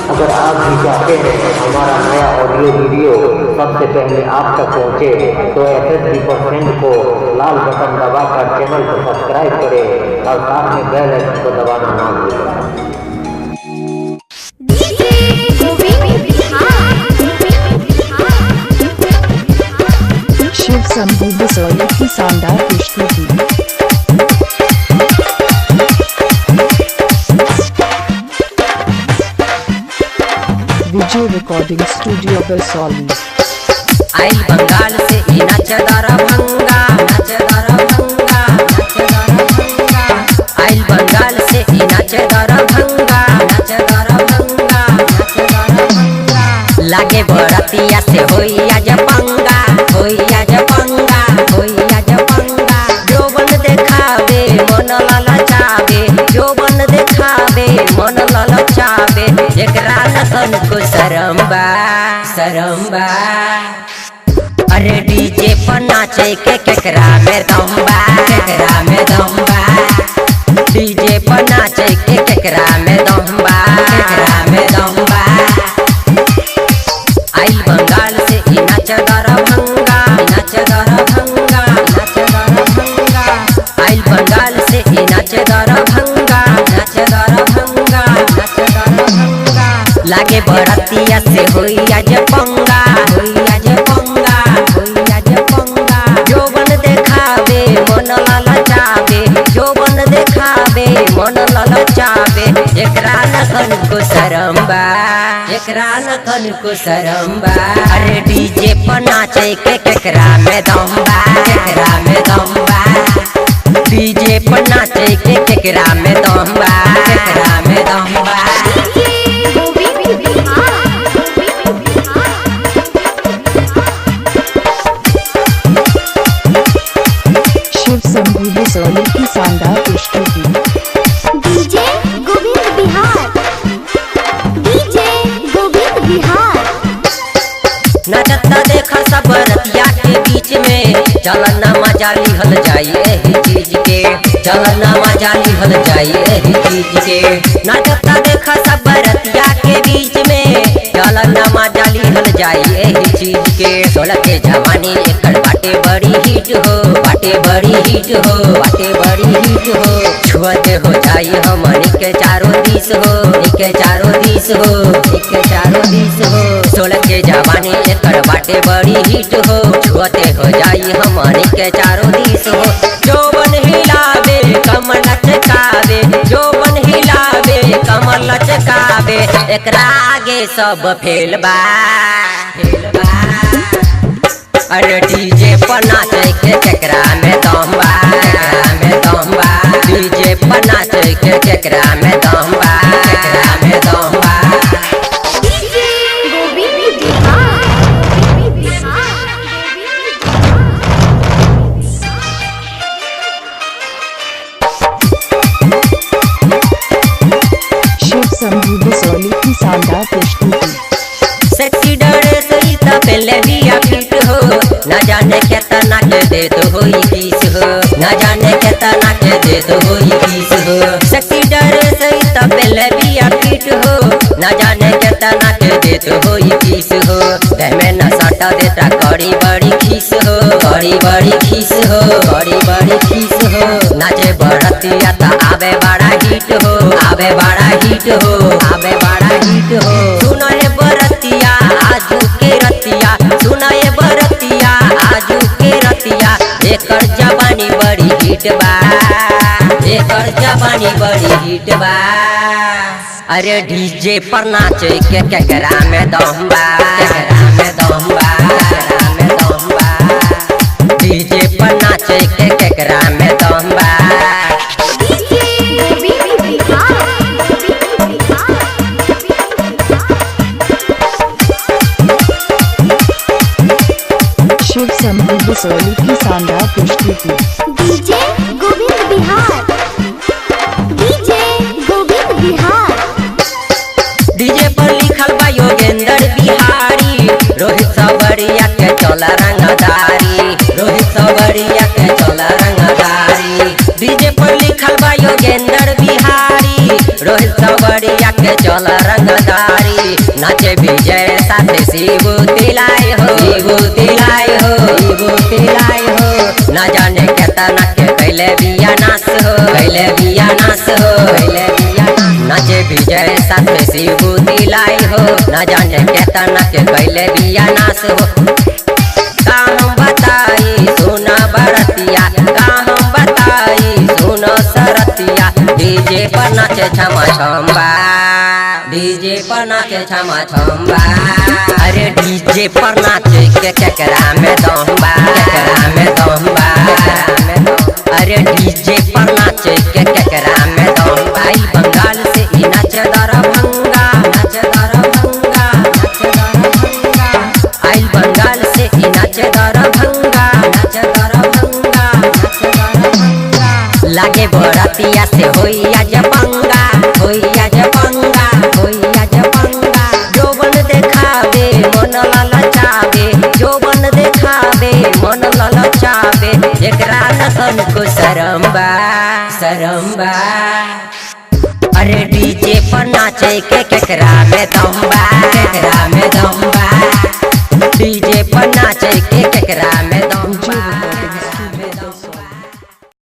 अगर आप भी चाहते हैं हमारा नया ऑडियो वीडियो सबसे पहले आप तक पहुंचे तो FSD% को लाल बटन दबाकर चैनल को सब्सक्राइब करें और साथ में बेल आइकन को दबाना ना भूलें। शिव शंभू बसोली की शानदार प्रस्तुति। विजय रिकॉर्डिंग स्टूडियो बसोली। आई बंगाल से ई नाच दरभंगा, नाच दरभंगा, नाच दरभंगा। आई बंगाल से ई नाच दरभंगा, नाच दरभंगा, नाच दरभंगा। लागे बरतिया से होई आज पंगा, होई आज पंगा, होई आज पंगा। जोबन देखावे मन ललचावे, जोबन देखावे मन ललचावे। एकरा नसन को शरमबा, शरमबा। अरे डीजे पर नाचे के केकरा में दम्बा, केकरा में दम्बा। डीजे पर नाचे के केकरा में दम्बा, केकरा में दम्बा। आई बंगाल से ई नाच दरभंगा, नाच दरभंगा, नाच दरभंगा। आई बंगाल से ई नाच दरभंगा, नाच दरभंगा, नाच दरभंगा। लागे बरतिया से होई आज पंगा, होई आज पंगा, होई आज पंगा। जोबन देखावे मन ललचावे, जोबन देखावे मन ललचावे। एकरा नखन को शरमबा, एकरा नखन को शरमबा। अरे डीजे पर नाचे के केकरा में दम्बा, केकरा में दम्बा। डीजे पर नाचे के केकरा में दम्बा, केकरा में दम्बा। शिव शंभू बसोली की शानदार प्रस्तुति। DJ Govind Bihar, DJ Govind Bihar. नचता देखा सब रतिया के बीच में, चलना मजा लिहल जाई एही चीज के, चलना मजा लिहल जाई एही चीज के। नचता देखा सब रतिया के बीच में, चलना मजा लिहल जाई एही चीज के। 16 के जवानी एकड़ बाटे बड़ी हिट हो, बाटे बड़ी हिट हो, बाटे बड़ी हिट हो। छुअते हो जाई हमनी के चारों दिस हो, निके चारों दिस हो, निके चारों दिस हो। 16 के जवानी एकड़ बाटे बड़ी हिट हो, छुअते हो जाई हमनी के चारों दिस हो। जोबन हिलावे कमर लचकावे, जोबन हिलावे कमर लचकावे। एकरा आगे सब फेल बा, फेल बा। अरे डीजे पर नाचे के केकरा में दम्बा, केकरा में दम्बा। डीजे पर नाचे के केकरा में दम्बा, केकरा में दम्बा। डीजे गोविंद बिहार, गोविंद बिहार, शिव शंभू बसोली की शानदार प्रस्तुति। सेक्सी ड्रेस ई त पहले भी फिट हो, न जाने केतना के दे तो होई किस हो, न जाने केतना के दे तो होई किस हो। सेक्सी ड्रेस ई त पहले भी फिट हो, न जाने केतना के दे तो होई किस हो। में न सटा देता कड़ी बड़ी खीस हो, कड़ी बड़ी खीस हो, कड़ी बड़ी खीस हो। नाचे बरतिया त आवे बड़ा हिट हो, आवे बड़ा हिट हो, आवे बड़ा हिट हो। सुनो हे बरतिया आजू के रतिया, सुनो ये बरतिया आजू के रतिया। एकर जवानी बड़ी हिट बा, एकर जवानी बड़ी हिट बा। अरे डीजे पर नाचे के केकरा में दम्बा, केकरा में दम्बा, केकरा में दम्बा। डीजे पर नाचे के केकरा में दम्बा। डीजे गोविंद बिहार, गोविंद बिहार। शिव शंभू बसोली की शानदार प्रस्तुति। DJ Govind Bihar, DJ Govind Bihar. DJ पर लिखल बा योगेंद्र बिहारी, रोहित सवरिया के चला रंगदारी, रोहित सवरिया के चला रंगदारी। डीजे पर लिखल बा योगेंद्र बिहारी, रोहित सवरिया के चला रंगदारी। नाचे विजय साथे शिव तिलाई हो, शिव तिलाई हो, शिव तिलाई हो। ना जाने केतना के कैले बिया नास हो, कैले बिया नास हो, कैले बिया नाचे विजय साथे शिव तिलाई हो। ना जाने केतना के कैले बिया नास हो। का हम बताई सुना बरतिया, का हम बताई सुनो सरतिया। डीजे पर नाचे छमा छम्बा, डीजे पर नाचे छमा छम्बा। अरे डीजे पर नाचे के केकरा में दम्बा, केकरा में दम्बा। अरे डीजे पर नाचे के केकरा में दम्बा। आई बंगाल से ई नाचे दरभंगा, नाचे दरभंगा, नाचे दरभंगा। आई बंगाल से ई नाचे दरभंगा, नाचे दरभंगा, नाचे दरभंगा। लागे बरातिया से होई आज पंगा, होई आज पंगा, होई आज पंगा। जोबन देखावे मन ललचावे, जोबन देखावे मन ललचावे। एकरा नसन को शरमबा, शरमबा। अरे डीजे पर नाचे के केकरा में दम्बा, केकरा में दम्बा। डीजे पर नाचे के केकरा